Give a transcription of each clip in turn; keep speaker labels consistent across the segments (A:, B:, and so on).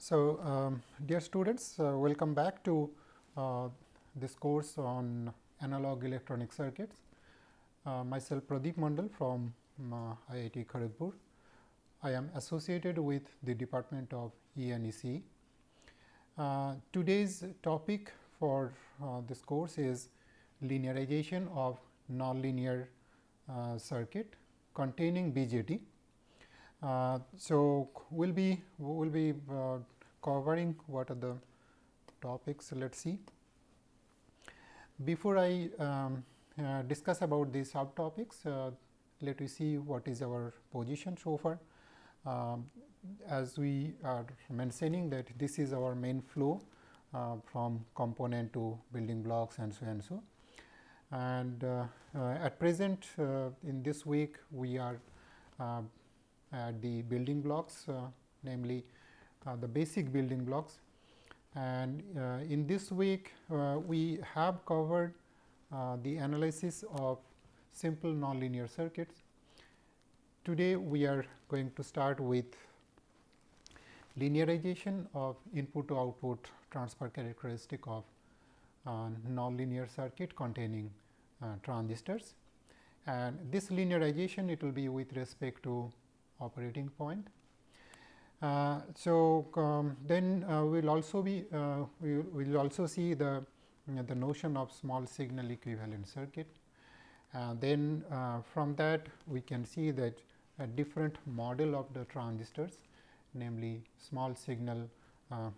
A: Dear students, welcome back to this course on analog electronic circuits. Myself Pradeep Mandal from IIT Kharagpur. I am associated with the Department of E&EC. Today's topic for this course is linearization of nonlinear circuit containing BJT. So, we will be covering what are the topics. Let us see. Before I discuss about these subtopics, let us see what is our position so far. As we are mentioning that this is our main flow from component to building blocks and so and so. And at present in this week we are at the building blocks, namely the basic building blocks, and in this week we have covered the analysis of simple nonlinear circuits. Today we are going to start with linearization of input to output transfer characteristic of nonlinear circuit containing transistors, and this linearization it will be with respect to operating point. Then we will also be we will also see the notion of small signal equivalent circuit. Then from that we can see that a different model of the transistors, namely small signal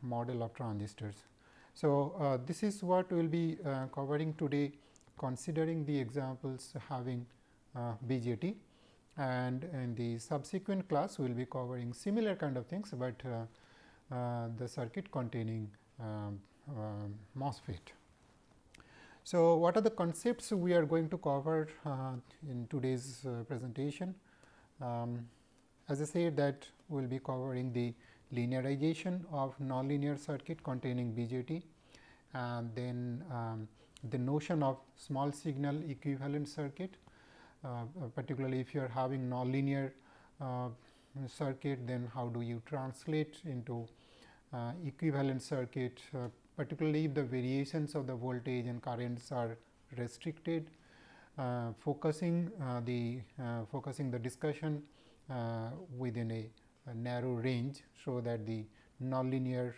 A: model of transistors. So this is what we will be covering today, considering the examples having BJT. And in the subsequent class we will be covering similar kind of things, but the circuit containing MOSFET. So, what are the concepts we are going to cover in today's presentation? As I said that we will be covering the linearization of nonlinear circuit containing BJT, and then the notion of small signal equivalent circuit. Particularly if you are having nonlinear circuit, then how do you translate into equivalent circuit, particularly if the variations of the voltage and currents are restricted, focusing the discussion within a narrow range, so that the nonlinear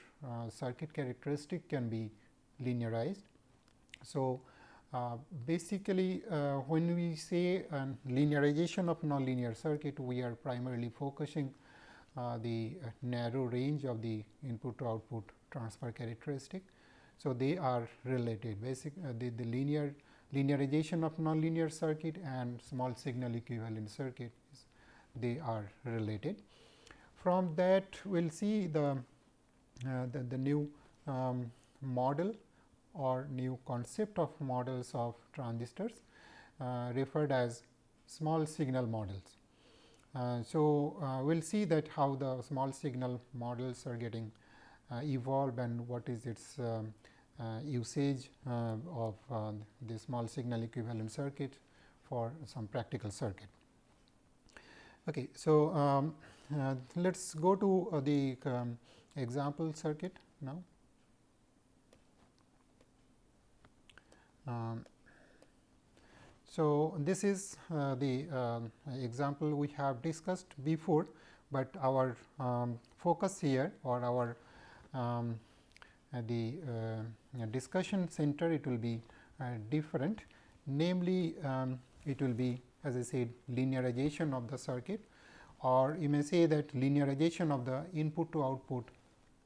A: circuit characteristic can be linearized. So, basically when we say linearization of nonlinear circuit, we are primarily focusing the narrow range of the input to output transfer characteristic. So, they are related. The linearization of nonlinear circuit and small signal equivalent circuit, they are related. From that we will see the new model or new concept of models of transistors referred as small signal models. We will see that how the small signal models are getting evolved and what is its usage of the small signal equivalent circuit for some practical circuit. Okay, so let us go to the example circuit now. So, this is the example we have discussed before, but our focus here, or our the discussion center, it will be different. Namely, it will be, as I said, linearization of the circuit, or you may say that linearization of the input to output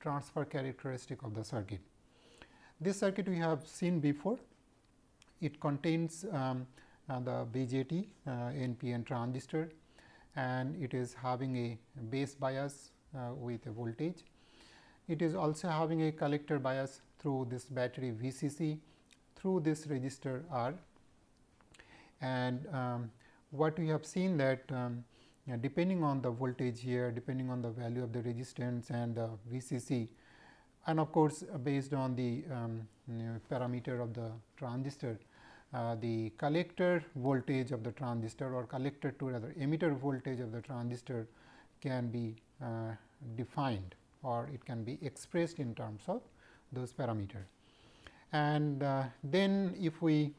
A: transfer characteristic of the circuit. This circuit we have seen before. It contains the BJT NPN transistor, and it is having a base bias with a voltage. It is also having a collector bias through this battery VCC through this resistor R. And what we have seen that depending on the voltage here, depending on the value of the resistance and the VCC, and of course, based on the parameter of the transistor, the collector voltage of the transistor, or collector to rather emitter voltage of the transistor, can be defined or it can be expressed in terms of those parameters. And then if we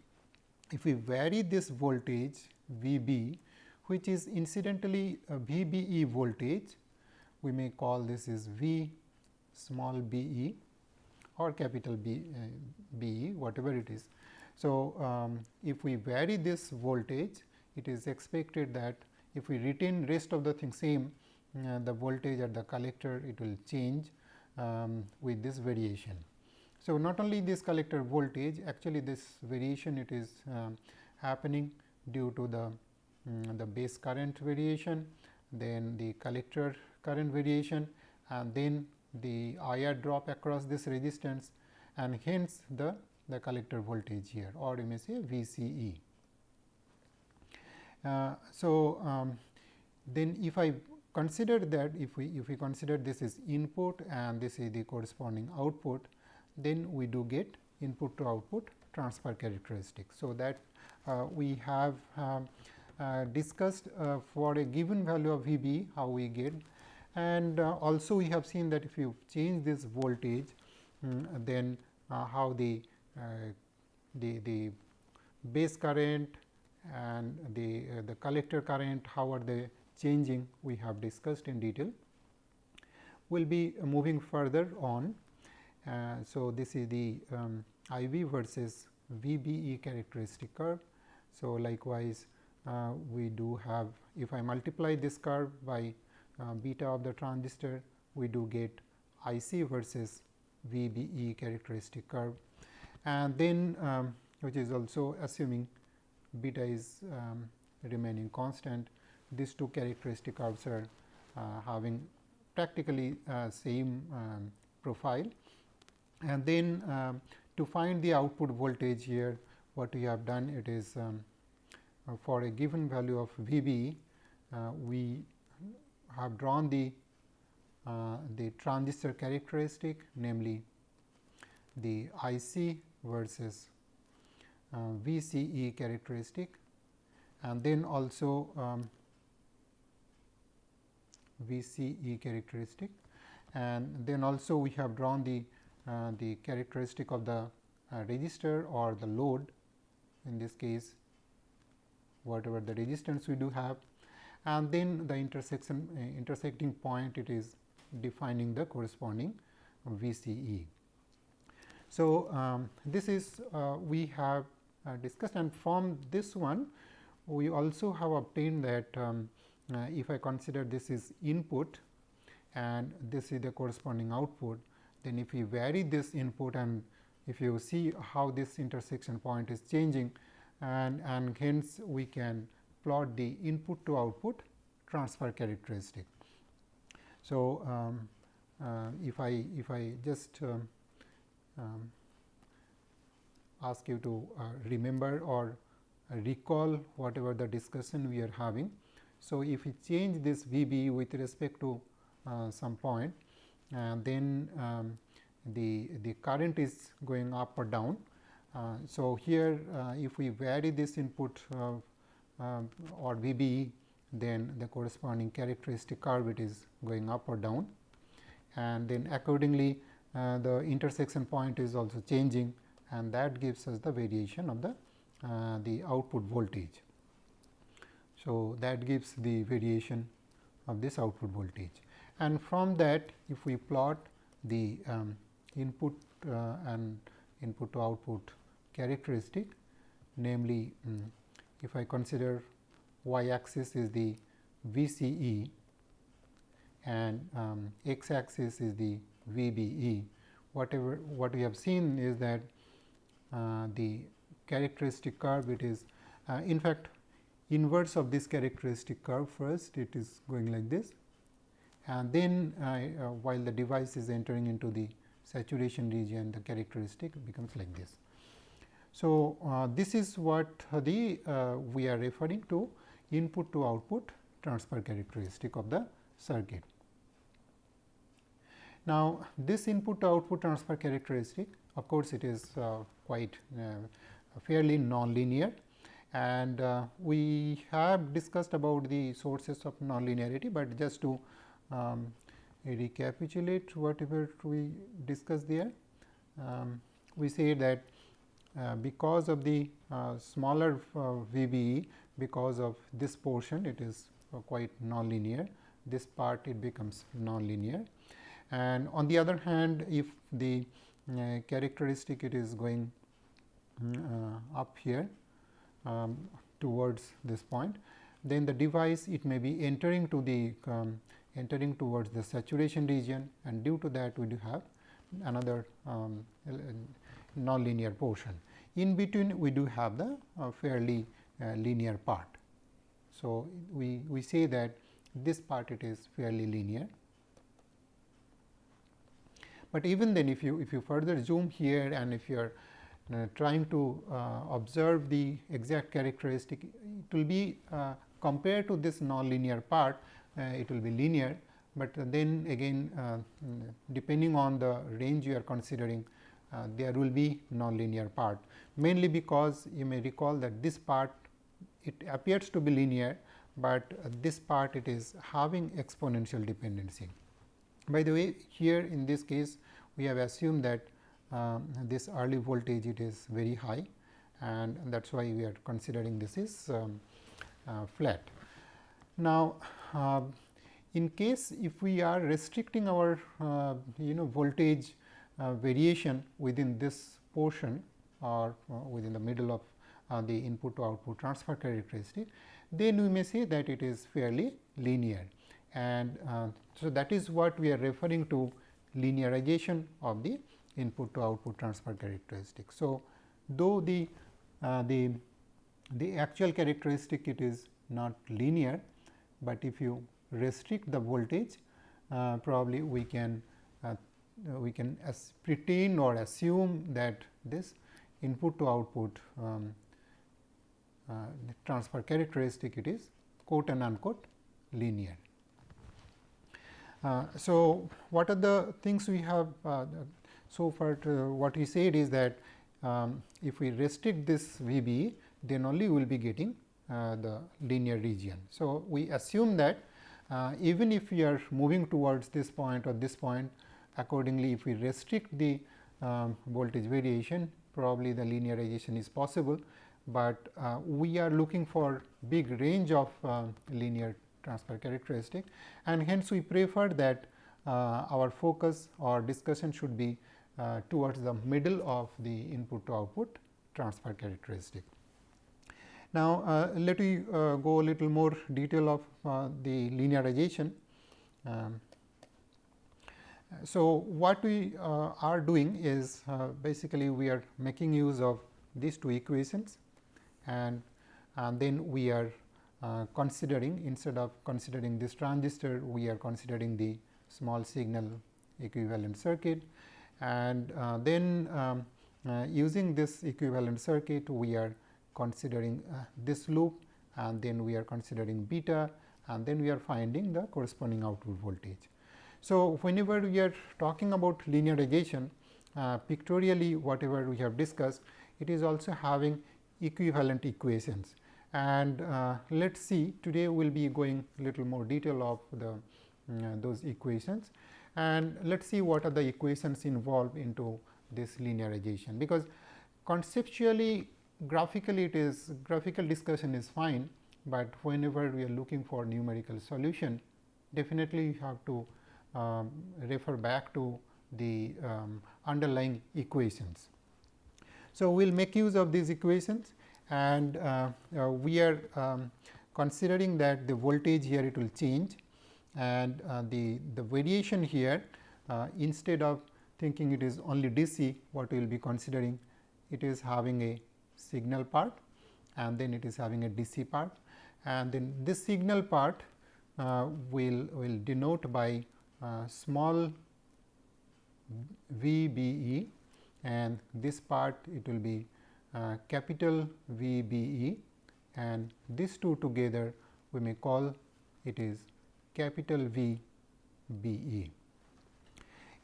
A: vary this voltage V b, which is incidentally a V b e voltage, we may call this is V small b e or capital B e, whatever it is. So, if we vary this voltage, it is expected that if we retain rest of the thing same, the voltage at the collector it will change with this variation. So, not only this collector voltage, actually this variation it is happening due to the base current variation, then the collector current variation, and then the IR drop across this resistance, and hence the collector voltage here, or you may say VCE. Then if I consider that, if we consider this is input and this is the corresponding output, then we do get input to output transfer characteristic. So, that we have discussed for a given value of V b how we get, and also we have seen that if you change this voltage, then how the base current and the collector current, how are they changing, we have discussed in detail. We will be moving further on. So, this is the I v versus V b e characteristic curve. So, likewise we do have, if I multiply this curve by beta of the transistor, we do get I c versus V b e characteristic curve, and then which is also assuming beta is remaining constant. These two characteristic curves are having practically same profile. And then to find the output voltage here, what we have done, it is for a given value of V b, we have drawn the transistor characteristic, namely the I c versus V c e characteristic, and then also V c e characteristic, and then also we have drawn the characteristic of the resistor or the load, in this case whatever the resistance we do have, and then the intersecting point, it is defining the corresponding VCE. So, this is we have discussed, and from this one we also have obtained that if I consider this is input and this is the corresponding output, then if we vary this input, and if you see how this intersection point is changing, and hence we can plot the input to output transfer characteristic. So, if I just ask you to remember or recall whatever the discussion we are having. So, if we change this V b with respect to some point, then the current is going up or down. So, here if we vary this input or V b, then the corresponding characteristic curve, it is going up or down, and then accordingly the intersection point is also changing, and that gives us the variation of the output voltage. So, that gives the variation of this output voltage, and from that if we plot the input and input to output characteristic, namely if I consider y axis is the VCE and x axis is the VBE, what we have seen is that the characteristic curve, it is in fact inverse of this characteristic curve. First it is going like this, and then while the device is entering into the saturation region, the characteristic becomes like this. So, this is what we are referring to input to output transfer characteristic of the circuit. Now, this input to output transfer characteristic, of course, it is quite fairly nonlinear, and we have discussed about the sources of nonlinearity, but just to recapitulate whatever we discussed there. We say that because of the smaller VBE, because of this portion it is quite nonlinear, this part it becomes nonlinear. And on the other hand, if the characteristic it is going up here towards this point, then the device it may be entering to the entering towards the saturation region, and due to that we do have another nonlinear portion. In between we do have the fairly linear part. So, we say that this part it is fairly linear. But even then, if you further zoom here and if you are trying to observe the exact characteristic, it will be compared to this nonlinear part, it will be linear, but then again depending on the range you are considering, there will be nonlinear part, mainly because you may recall that this part it appears to be linear, but this part it is having exponential dependency. By the way, here in this case we have assumed that this early voltage it is very high, and that is why we are considering this is flat. Now, in case if we are restricting our voltage variation within this portion or within the middle of the input to output transfer characteristic, then we may say that it is fairly linear. And so, that is what we are referring to linearization of the input to output transfer characteristic. So, though the actual characteristic it is not linear, but if you restrict the voltage, probably we can pretend or assume that this input to output transfer characteristic it is quote and unquote linear. So, what are the things we have so far? What we said is that if we restrict this VBE, then only we will be getting the linear region. So, we assume that even if we are moving towards this point or this point, accordingly if we restrict the voltage variation, probably the linearization is possible, but we are looking for big range of linear transfer characteristic, and hence we prefer that our focus or discussion should be towards the middle of the input to output transfer characteristic. Now, let me go a little more detail of the linearization. So, what we are doing is basically we are making use of these two equations, and then we are considering, instead of considering this transistor, we are considering the small signal equivalent circuit, and then using this equivalent circuit we are considering this loop, and then we are considering beta, and then we are finding the corresponding output voltage. So, whenever we are talking about linearization, pictorially whatever we have discussed, it is also having equivalent equations. And let us see, today we will be going little more detail of the those equations, and let us see what are the equations involved into this linearization, because conceptually graphically it is graphical discussion is fine, but whenever we are looking for numerical solution, definitely you have to refer back to the underlying equations. So, we will make use of these equations, and we are considering that the voltage here it will change, and the variation here, instead of thinking it is only DC, what we will be considering, it is having a signal part, and then it is having a DC part, and then this signal part will denote by small VBE, and this part it will be capital VBE, and these two together we may call it is capital VBE.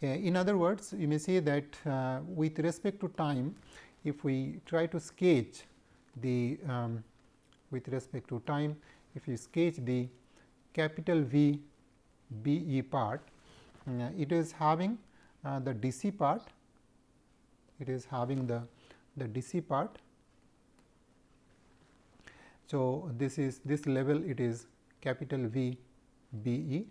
A: In other words, you may say that with respect to time, if we try to sketch the with respect to time, if you sketch the capital VBE part, it is having the DC part, it is having the DC part. So, this level it is capital V B E,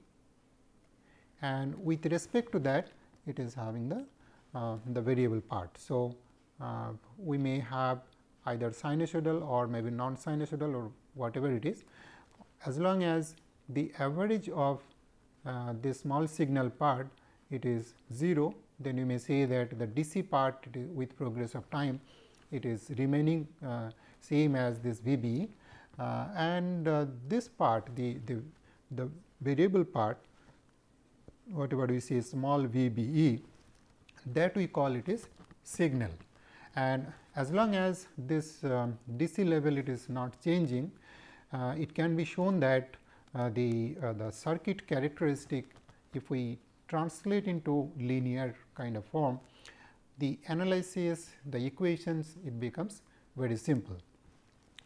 A: and with respect to that it is having the variable part. So, we may have either sinusoidal or maybe non sinusoidal or whatever it is, as long as the average of this small signal part it is 0, then you may say that the DC part with progress of time it is remaining same as this VBE, and this part the variable part, whatever we say small VBE, that we call it is signal. And as long as this DC level it is not changing, it can be shown that the circuit characteristic, if we translate into linear kind of form, the analysis, the equations, it becomes very simple.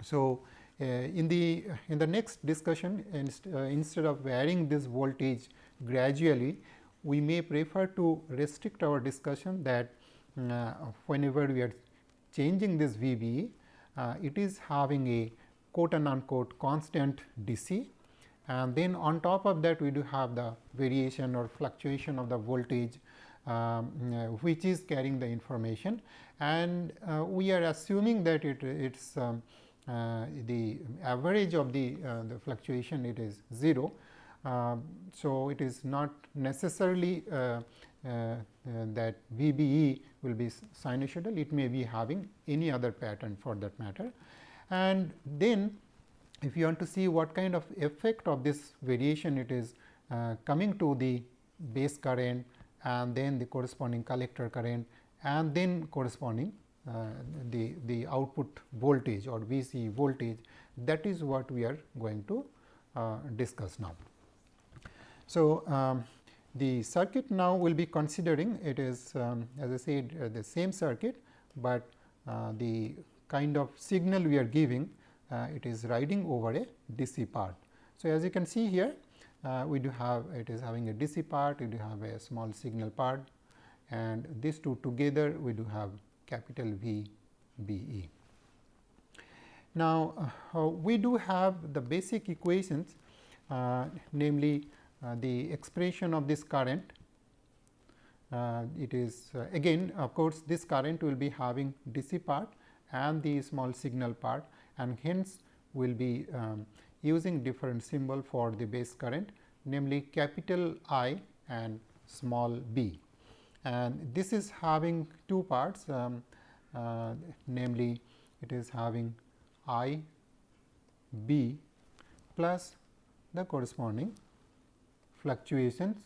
A: So, in the next discussion, instead of varying this voltage gradually, we may prefer to restrict our discussion that whenever we are changing this VBE, it is having a quote and unquote constant DC, and then on top of that we do have the variation or fluctuation of the voltage which is carrying the information, and we are assuming that it's the average of the fluctuation it is 0. So, it is not necessarily that VBE will be sinusoidal, it may be having any other pattern for that matter. And then if you want to see what kind of effect of this variation it is coming to the base current, and then the corresponding collector current, and then corresponding the output voltage or VCE voltage, that is what we are going to discuss now. So, the circuit now will be considering it is as I said the same circuit, but the kind of signal we are giving it is riding over a DC part. So, as you can see here we do have it is having a DC part, we do have a small signal part, and these two together we do have capital V B E. Now, we do have the basic equations, namely the expression of this current. It is again of course, this current will be having DC part and the small signal part, and hence we will be using different symbol for the base current, namely capital I and small b. And this is having two parts, namely it is having I b plus the corresponding fluctuations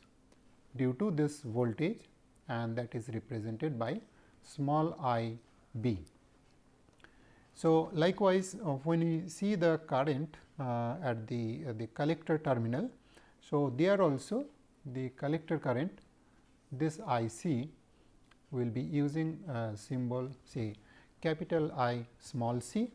A: due to this voltage, and that is represented by small I b. So, likewise, when we see the current at the collector terminal, so there also the collector current, this I c will be using symbol say capital I small c,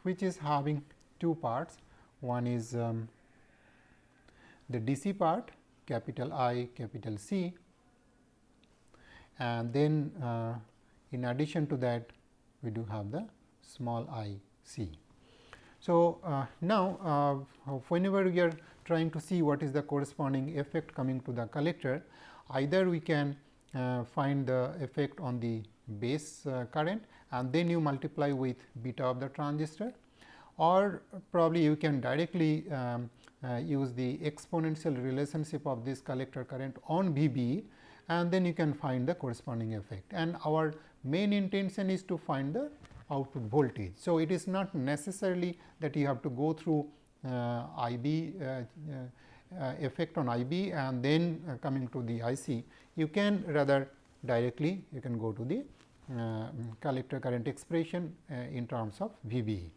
A: which is having two parts. One is the DC part capital I capital C, and then in addition to that we do have the small I c. So, now whenever we are trying to see what is the corresponding effect coming to the collector, either we can find the effect on the base current and then you multiply with beta of the transistor, or probably you can directly use the exponential relationship of this collector current on VBE, and then you can find the corresponding effect. And our main intention is to find the output voltage. So, it is not necessarily that you have to go through IB effect on IB and then coming to the IC. You can rather directly you can go to the collector current expression in terms of VBE.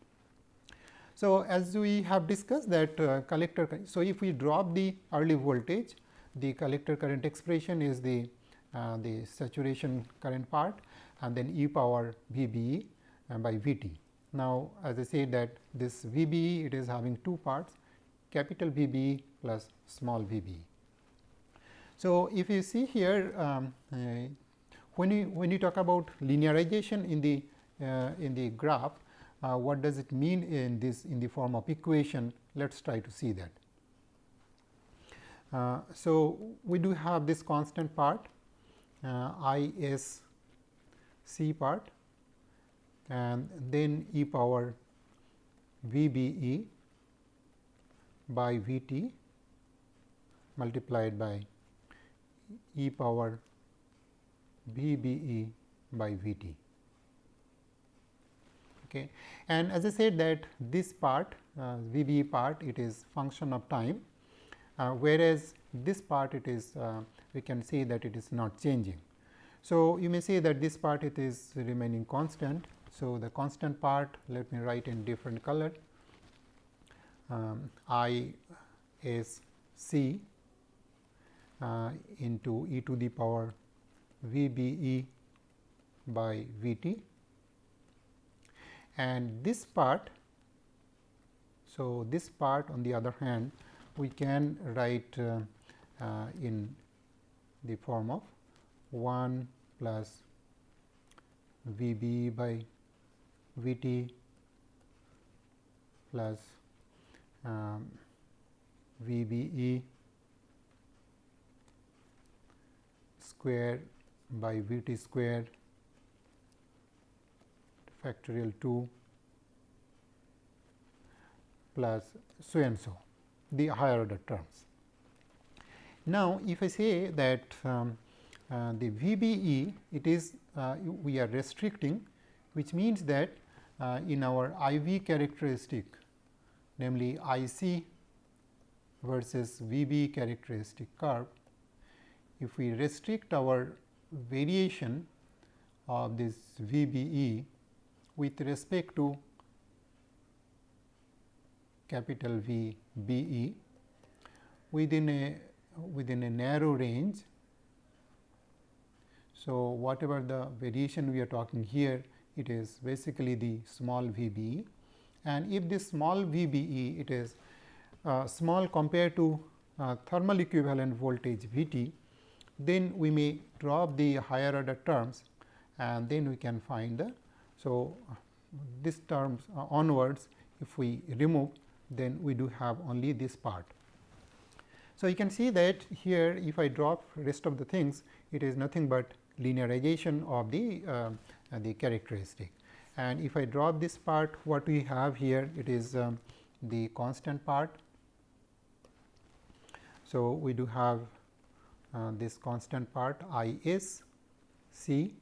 A: So, as we have discussed that collector current. So, if we drop the early voltage, the collector current expression is the saturation current part, and then e power VBE by VT. Now, as I said that this VBE it is having two parts, capital VBE plus small VBE. So, if you see here when you talk about linearization in the graph, what does it mean in the form of equation? Let us try to see that. So, we do have this constant part I s c part, and then e power v b e by v t multiplied by e power v b e by v t. Okay. And as I said that this part v b e part, it is function of time, whereas this part it is we can see that it is not changing. So, you may say that this part it is remaining constant. So, the constant part, let me write in different color, I s c into e to the power v b e by v t, and this part. So, this part on the other hand, we can write in the form of 1 plus v b by v t plus v b e square by v t square factorial 2 plus so and so, the higher order terms. Now, if I say that the v b e, it is we are restricting, which means that in our I v characteristic, namely I c versus v b characteristic curve, if we restrict our variation of this v b e with respect to capital V b e within a narrow range. So, whatever the variation we are talking here, it is basically the small v b e, and if this small v b e, it is small compared to thermal equivalent voltage V t, then we may drop the higher order terms, and then we can find the. So, this terms onwards, if we remove, then we do have only this part. So, you can see that here, if I drop rest of the things, it is nothing but linearization of the characteristic. And if I drop this part, what we have here, it is the constant part. So, we do have this constant part I s c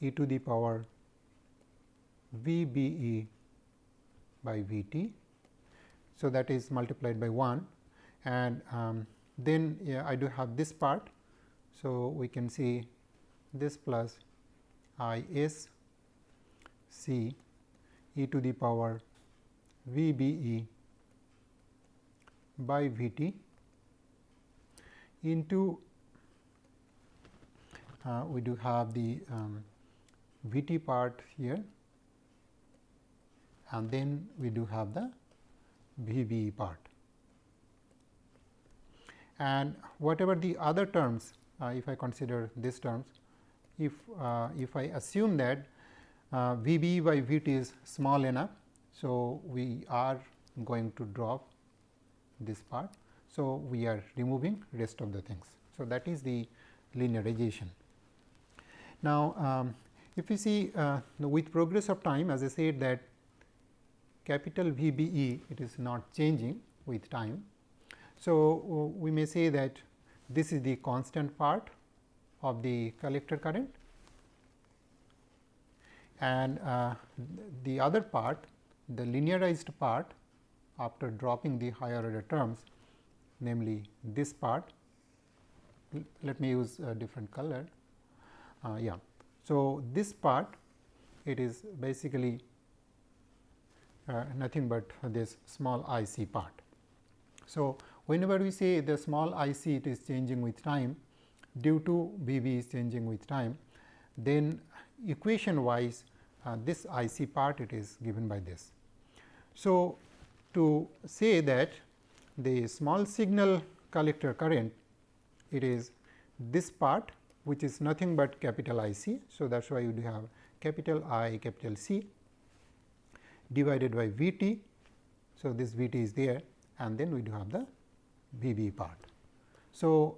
A: e to the power v b e by v t. So, that is multiplied by 1, and then I do have this part. So, we can see this plus I s c e to the power v b e by v t into we do have the v t part here, and then we do have the v b e part. And whatever the other terms, if I consider these terms, if I assume that v b e by v t is small enough, so we are going to drop this part. So, we are removing rest of the things. So, that is the linearization. Now, if you see with progress of time, as I said that capital V b e, it is not changing with time. So, we may say that this is the constant part of the collector current, and the other part, the linearized part, after dropping the higher order terms, namely this part. Let me use a different color. Yeah. So, this part, it is basically nothing but this small I c part. So, whenever we say the small I c, it is changing with time due to V b is changing with time, then equation wise this I c part, it is given by this. So, to say that the small signal collector current it is this part which is nothing but capital IC. So, that is why you do have capital I capital C divided by V t. So, this V t is there, and then we do have the V b part. So,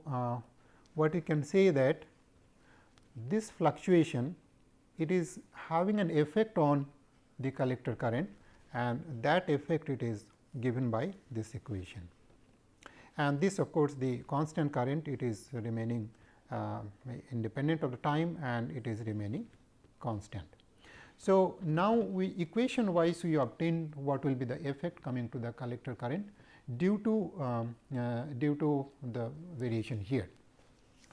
A: what we can say that this fluctuation, it is having an effect on the collector current, and that effect it is given by this equation. And this of course, the constant current, it is remaining independent of the time, and it is remaining constant. So, now we equation wise we obtain what will be the effect coming to the collector current due to the variation here.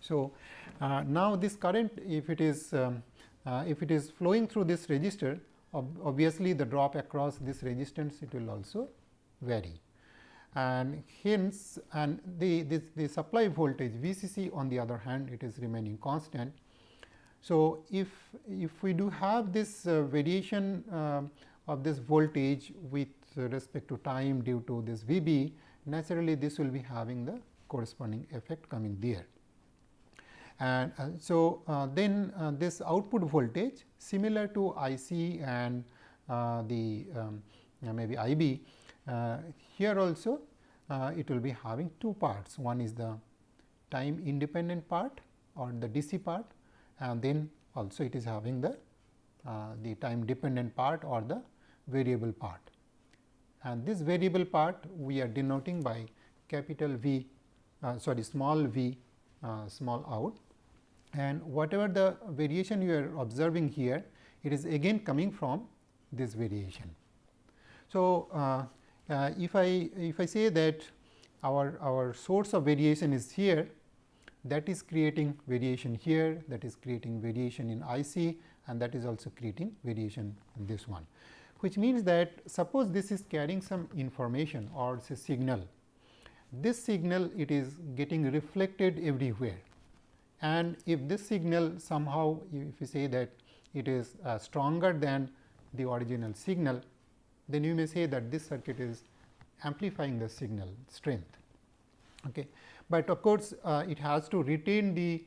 A: So, now this current, if it is flowing through this resistor, obviously the drop across this resistance, it will also vary, and hence and the supply voltage VCC on the other hand, it is remaining constant. So, if we do have this variation of this voltage with respect to time due to this V b, naturally this will be having the corresponding effect coming there. And then this output voltage similar to I c and the maybe I b, here also it will be having two parts. One is the time independent part or the DC part, and then also it is having the time dependent part or the variable part. And this variable part we are denoting by capital V, small v, small out, and whatever the variation you are observing here, it is again coming from this variation. So, if I say that our source of variation is here, that is creating variation here, that is creating variation in I c, and that is also creating variation in this one, which means that suppose this is carrying some information or say signal. This signal, it is getting reflected everywhere, and if this signal somehow, if you say that it is stronger than the original signal, then you may say that this circuit is amplifying the signal strength. Okay. But of course, it has to retain the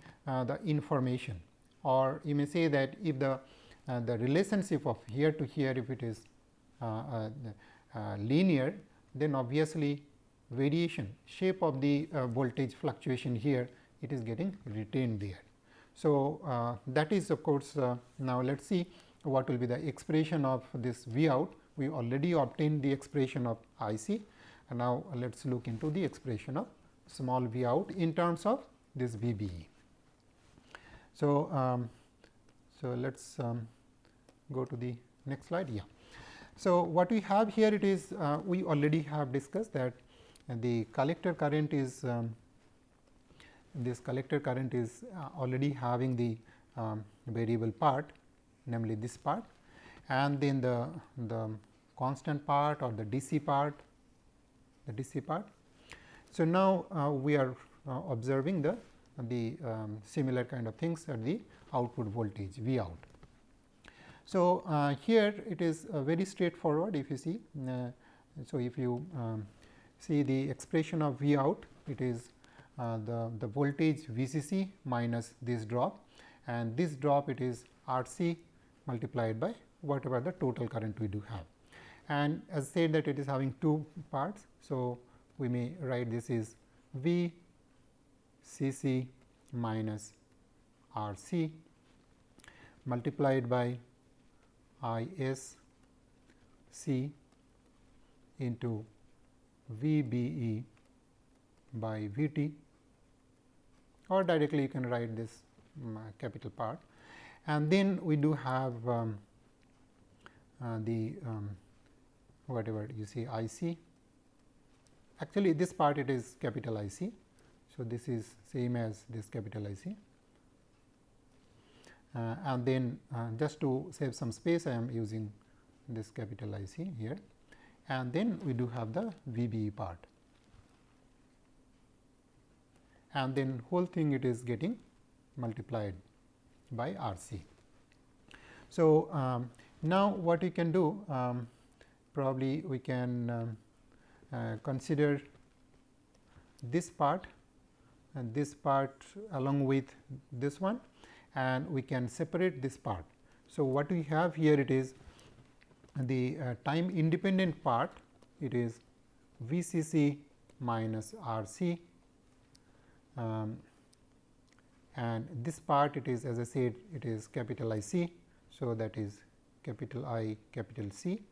A: information, or you may say that if the relationship of here to here, if it is linear, then obviously variation shape of the voltage fluctuation here, it is getting retained there. So, that is of course, now let us see what will be the expression of this V out. We already obtained the expression of I c, and now let us look into the expression of small v out in terms of this V b e. So, let us go to the next slide. Yeah. So, what we have here, it is we already have discussed that the collector current is this collector current is already having the variable part, namely this part, and then the constant part or the DC part, So, now we are observing the similar kind of things at the output voltage V out. So, here it is very straightforward if you see. So, if you see the expression of V out, it is the voltage VCC minus this drop, and this drop it is RC multiplied by whatever the total current we do have. And as said that it is having two parts. So, we may write this is V CC minus RC multiplied by IS C into VBE by VT, or directly you can write this capital part, and then we do have the whatever you see IC. Actually, this part it is capital IC. So, this is same as this capital IC, and then just to save some space I am using this capital IC here, and then we do have the VBE part, and then whole thing it is getting multiplied by RC. So, now what we can do, probably we can consider this part and this part along with this one, and we can separate this part. So, what we have here, it is the time independent part, it is VCC minus RC, and this part, it is, as I said, it is capital IC. So, that is capital I, capital C,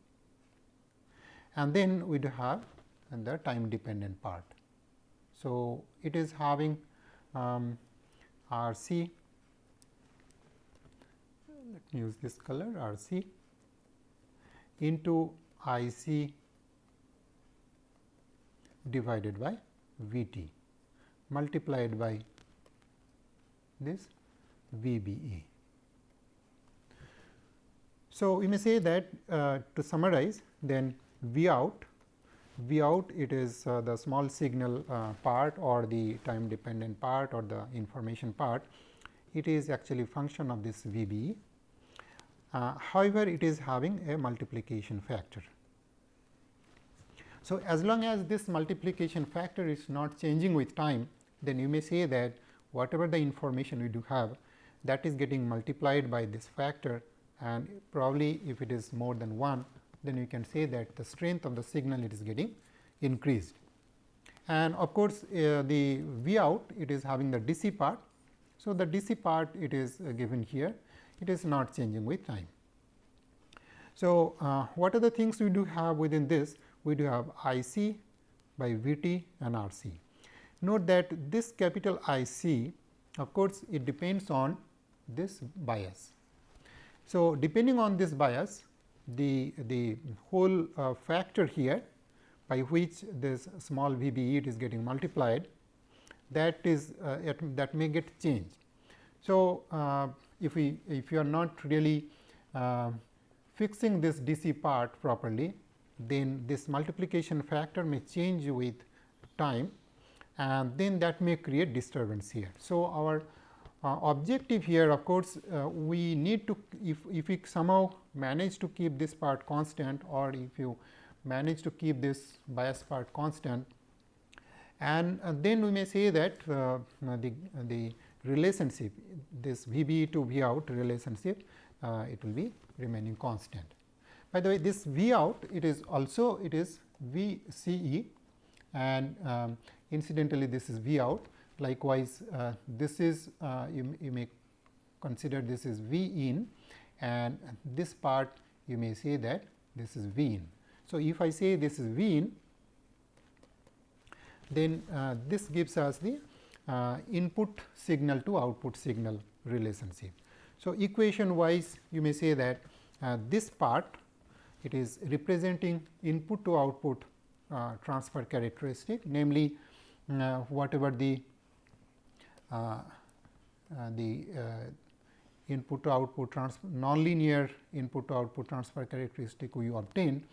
A: and then we do have the time dependent part. So, it is having RC, let me use this color, RC into IC divided by VT multiplied by this VBE. So, we may say that to summarize, then V out it is the small signal part or the time dependent part or the information part, it is actually function of this VBE. However, it is having a multiplication factor. So, as long as this multiplication factor is not changing with time, then you may say that whatever the information we do have, that is getting multiplied by this factor, and probably if it is more than 1, then you can say that the strength of the signal it is getting increased. And of course, the V out, it is having the DC part. So, the DC part, it is given here, it is not changing with time. So, what are the things we do have within this? We do have IC by VT and RC. Note that this capital IC, of course, it depends on this bias. So, depending on this bias, the whole factor here by which this small VBE it is getting multiplied, that is that may get changed. So, if you are not really fixing this DC part properly, then this multiplication factor may change with time, and then that may create disturbance here. So, our objective here, of course, we need to, if we somehow manage to keep this part constant, or if you manage to keep this bias part constant, and then we may say that the relationship, this VB to V out relationship, it will be remaining constant. By the way, this V out, it is also it is VCE, and incidentally this is V out. Likewise, this is you may consider this is V in, and this part you may say that this is V in. So, if I say this is V in, then this gives us the input signal to output signal relationship. So, equation wise you may say that this part, it is representing input to output transfer characteristic, namely whatever the input to output nonlinear input to output transfer characteristic we obtain.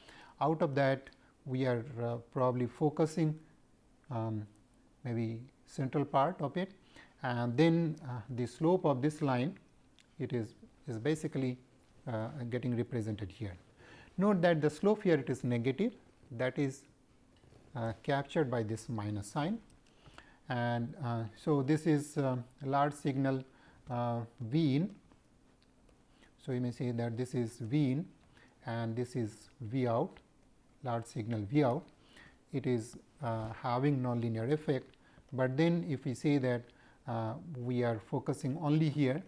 A: Out of that, we are probably focusing maybe central part of it, and then the slope of this line, it is basically getting represented here. Note that the slope here it is negative, that is captured by this minus sign, and so this is a large signal V in. So, you may say that this is V in and this is V out, large signal V out. It is having nonlinear effect, but then if we say that we are focusing only here,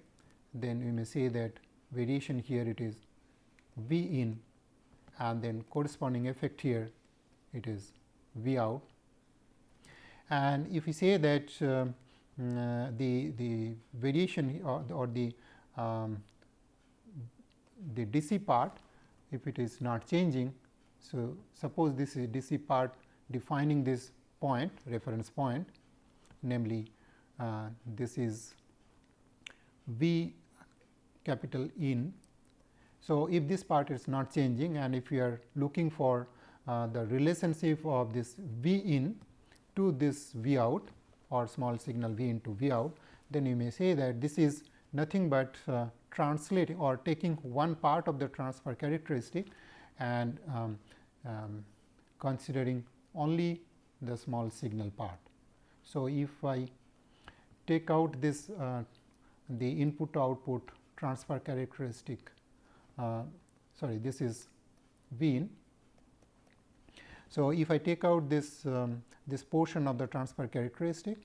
A: then we may say that variation here it is V in, and then corresponding effect here it is V out. And if we say that the variation or the DC part, if it is not changing, so suppose this is DC part defining this point, reference point, namely this is V capital in. So, if this part is not changing, and if you are looking for the relationship of this V in to this V out or small signal V into V out, then you may say that this is nothing but translating or taking one part of the transfer characteristic and considering only the small signal part. So, if I take out this the input to output transfer characteristic, sorry, this is V in. So, if I take out this this portion of the transfer characteristic,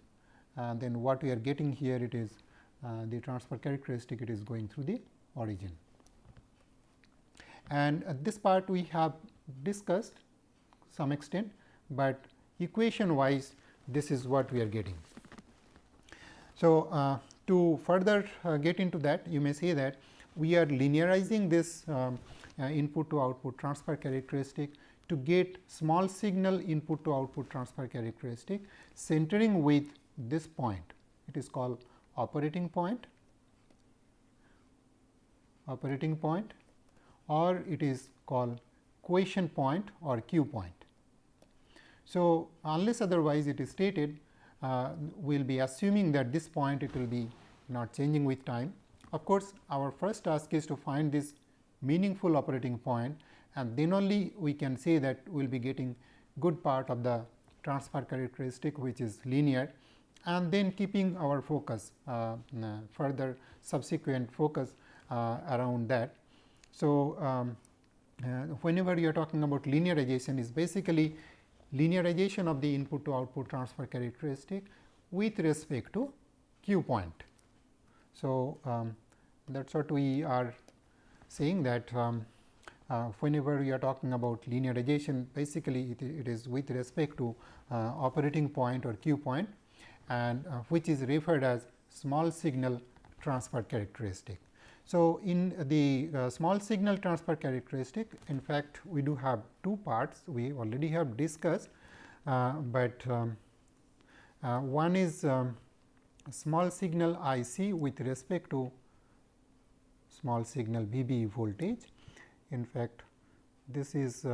A: then what we are getting here, it is the transfer characteristic, it is going through the origin. And this part we have discussed some extent, but equation wise this is what we are getting. So, to further get into that, you may say that we are linearizing this input to output transfer characteristic to get small signal input to output transfer characteristic centering with this point. It is called operating point, or it is called quotient point or Q point. So, unless otherwise it is stated, we will be assuming that this point it will be not changing with time. Of course, our first task is to find this meaningful operating point, and then only we can say that we will be getting good part of the transfer characteristic which is linear, and then keeping our focus further subsequent focus around that. So, whenever you are talking about linearization, is basically linearization of the input to output transfer characteristic with respect to Q point. So, that is what we are saying, that whenever we are talking about linearization, basically it is with respect to operating point or Q point, and which is referred as small signal transfer characteristic. So, in the small signal transfer characteristic, in fact, we do have two parts we already have discussed, but one is small signal IC with respect to small signal VBE voltage. In fact, this is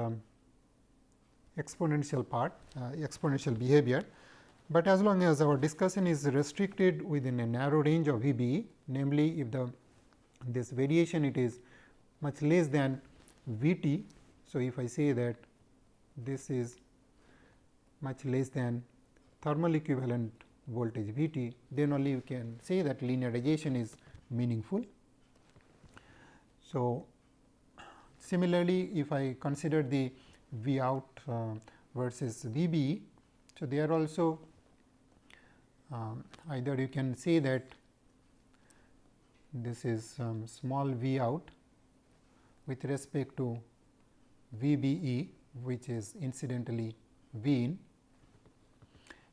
A: exponential part, exponential behavior, but as long as our discussion is restricted within a narrow range of VBE, namely if the this variation it is much less than Vt. So, if I say that this is much less than thermal equivalent voltage Vt, then only you can say that linearization is meaningful. So, similarly, if I consider the V out versus VBE, so there also either you can say that this is small V out with respect to VBE, which is incidentally V in,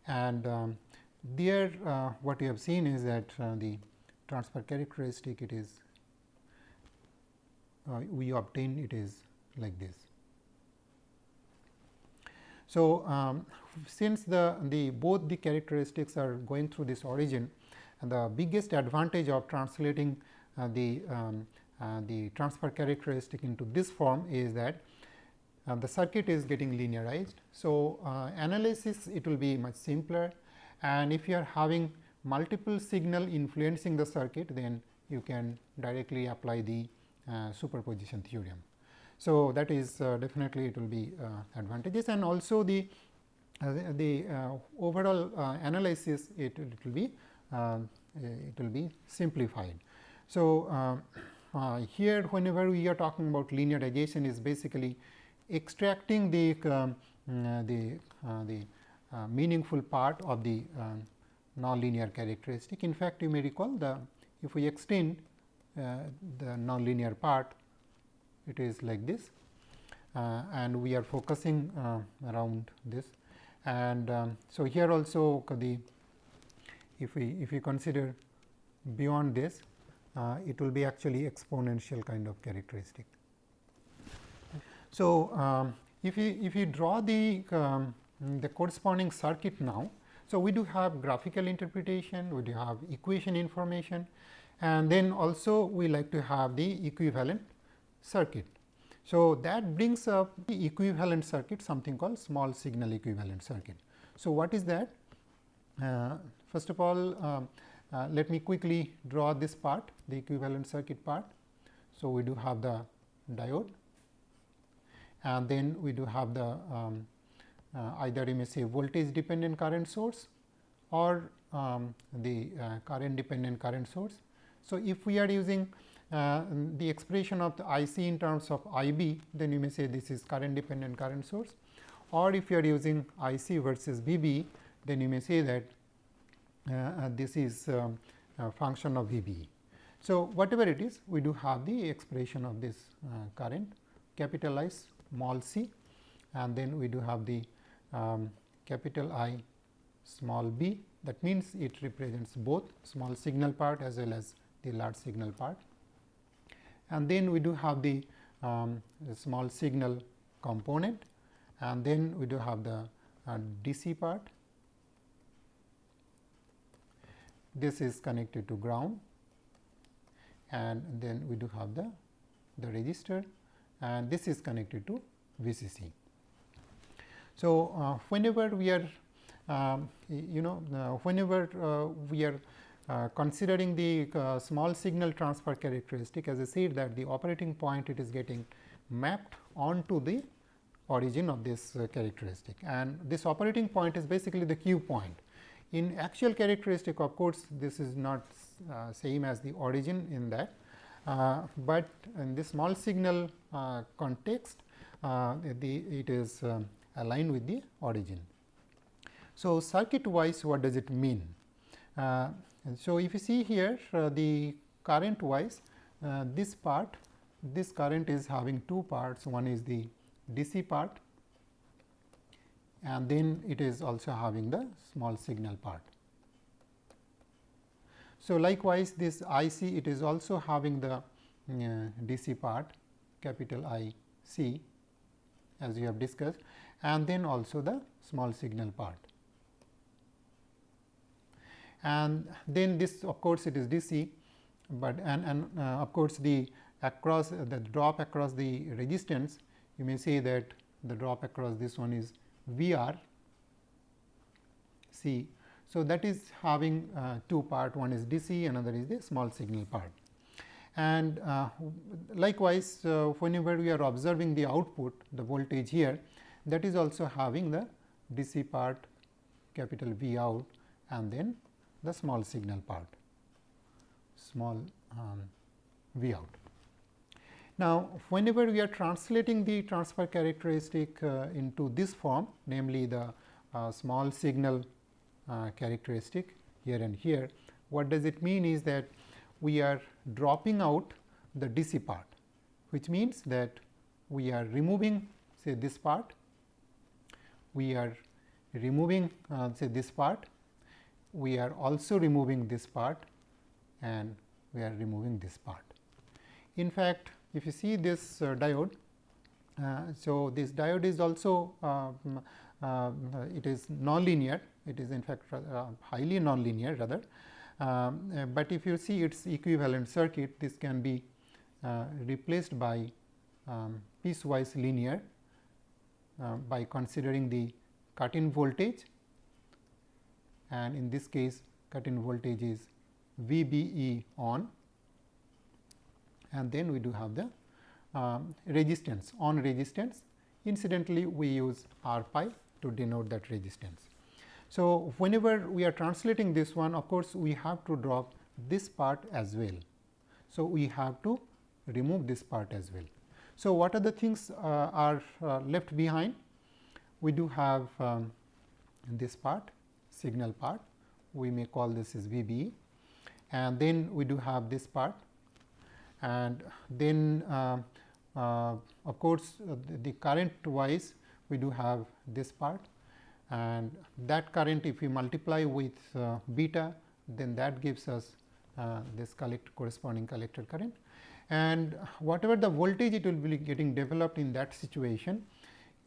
A: and there what you have seen is that the transfer characteristic it is we obtain it is like this. So, since the both the characteristics are going through this origin, and the biggest advantage of translating the transfer characteristic into this form is that the circuit is getting linearized. So, analysis it will be much simpler, and if you are having multiple signal influencing the circuit, then you can directly apply the superposition theorem. So, that is definitely it will be advantageous, and also the overall analysis it will be simplified. So, here whenever we are talking about linearization is basically extracting the meaningful part of the nonlinear characteristic. In fact, you may recall if we extend the nonlinear part, it is like this, and we are focusing around this. And so, here also if we consider beyond this, it will be actually exponential kind of characteristic. So, if you draw the corresponding circuit now, so we do have graphical interpretation, we do have equation information, and then also we like to have the equivalent circuit. So, that brings up the equivalent circuit, something called small signal equivalent circuit. So, what is that? First of all, let me quickly draw this part, the equivalent circuit part. So, we do have the diode, and then we do have the either you may say voltage dependent current source, or the current dependent current source. So, if we are using the expression of the IC in terms of IB, then you may say this is current dependent current source, or if you are using IC versus VB, then you may say that this is a function of VBE. So, whatever it is, we do have the expression of this current capital I small c, and then we do have the capital I small b. That means, it represents both small signal part as well as the large signal part. And then we do have the small signal component, and then we do have the DC part. This is connected to ground, and then we do have the resistor, and this is connected to VCC. So, whenever we are whenever we are considering the small signal transfer characteristic, as I said that the operating point, it is getting mapped onto the origin of this characteristic, and this operating point is basically the Q point. In actual characteristic, of course, this is not same as the origin in that, but in the small signal context, it is aligned with the origin. So, circuit wise, what does it mean? So, if you see here the current wise, this part, this current is having two parts. One is the DC part, and then it is also having the small signal part. So, likewise, this IC, it is also having the DC part, capital IC, as we have discussed, and then also the small signal part. And then this, of course, it is DC, but and of course, the across the drop across the resistance, you may say that the drop across this one is w.r.t. So, that is having two part, one is DC, another is the small signal part. And likewise, whenever we are observing the output, the voltage here, that is also having the DC part, capital V out, and then the small signal part, small V out. Now, whenever we are translating the transfer characteristic into this form, namely the small signal characteristic here and here, what does it mean is that we are dropping out the DC part, which means that we are removing, say, this part, we are removing say this part, we are also removing this part, and we are removing this part. In fact, if you see this diode, so this diode is also it is nonlinear, it is in fact highly nonlinear rather, but if you see its equivalent circuit, this can be replaced by piecewise linear by considering the cut-in voltage, and in this case cut-in voltage is VBE on, and then we do have the resistance, on resistance. Incidentally, we use R pi to denote that resistance. So, whenever we are translating this one, of course, we have to drop this part as well. So, we have to remove this part as well. So, what are the things are left behind? We do have this part, signal part, we may call this as VBE, and then we do have this part, and then of course, the current wise we do have this part, and that current, if we multiply with beta, then that gives us this corresponding collector current, and whatever the voltage it will be getting developed in that situation,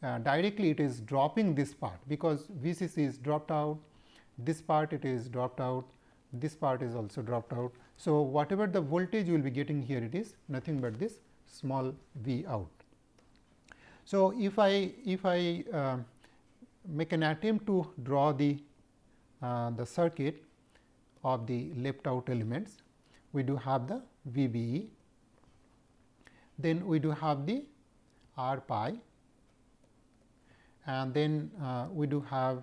A: directly it is dropping this part, because VCC is dropped out, this part it is dropped out, this part is also dropped out. So, whatever the voltage you will be getting here, it is nothing but this small V out. So, if I make an attempt to draw the circuit of the left out elements, we do have the VBE, then we do have the R pi, and then we do have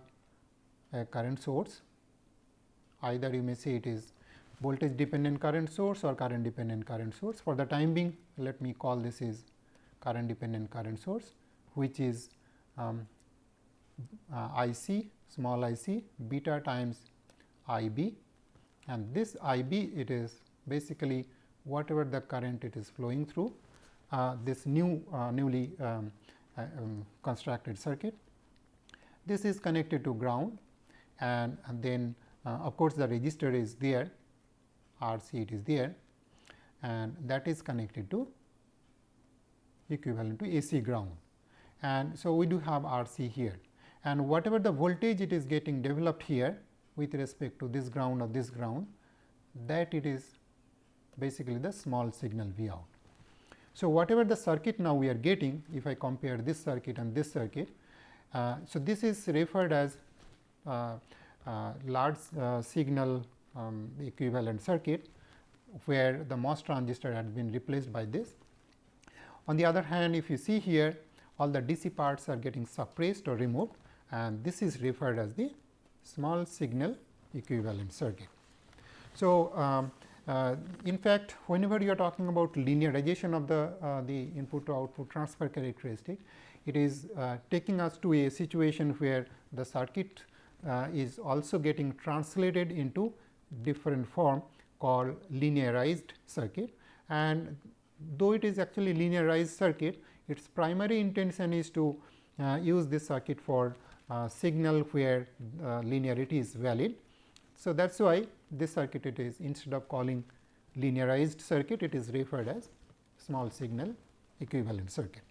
A: a current source either you may say it is voltage dependent current source or current dependent current source. For the time being, let me call this is current dependent current source, which is IC, small IC, beta times IB, and this IB, it is basically whatever the current it is flowing through this newly constructed circuit. This is connected to ground, and then of course, the resistor is there, RC it is there, and that is connected to equivalent to AC ground. And so, we do have RC here, and whatever the voltage it is getting developed here with respect to this ground or this ground, that it is basically the small signal V out. So, whatever the circuit now we are getting, if I compare this circuit and this circuit, so this is referred as large signal equivalent circuit, where the MOS transistor had been replaced by this. On the other hand, if you see here, all the DC parts are getting suppressed or removed, and this is referred as the small signal equivalent circuit. So, in fact, whenever you are talking about linearization of the input to output transfer characteristic, it is taking us to a situation where the circuit is also getting translated into different form called linearized circuit. And though it is actually linearized circuit, its primary intention is to use this circuit for signal where linearity is valid. So, that is why this circuit, it is instead of calling linearized circuit, it is referred as small signal equivalent circuit.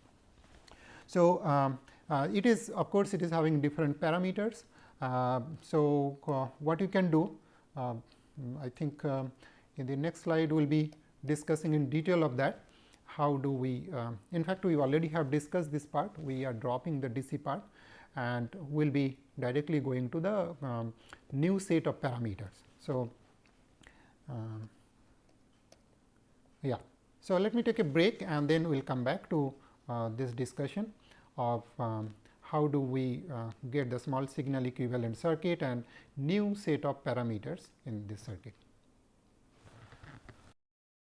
A: So, it is of course, it is having different parameters. So, what you can do, I think in the next slide we will be discussing in detail of that. How do we, in fact, we already have discussed this part, we are dropping the DC part, and we will be directly going to the new set of parameters. So, yeah. So, let me take a break, and then we will come back to this discussion of how do we get the small signal equivalent circuit and new set of parameters in this circuit.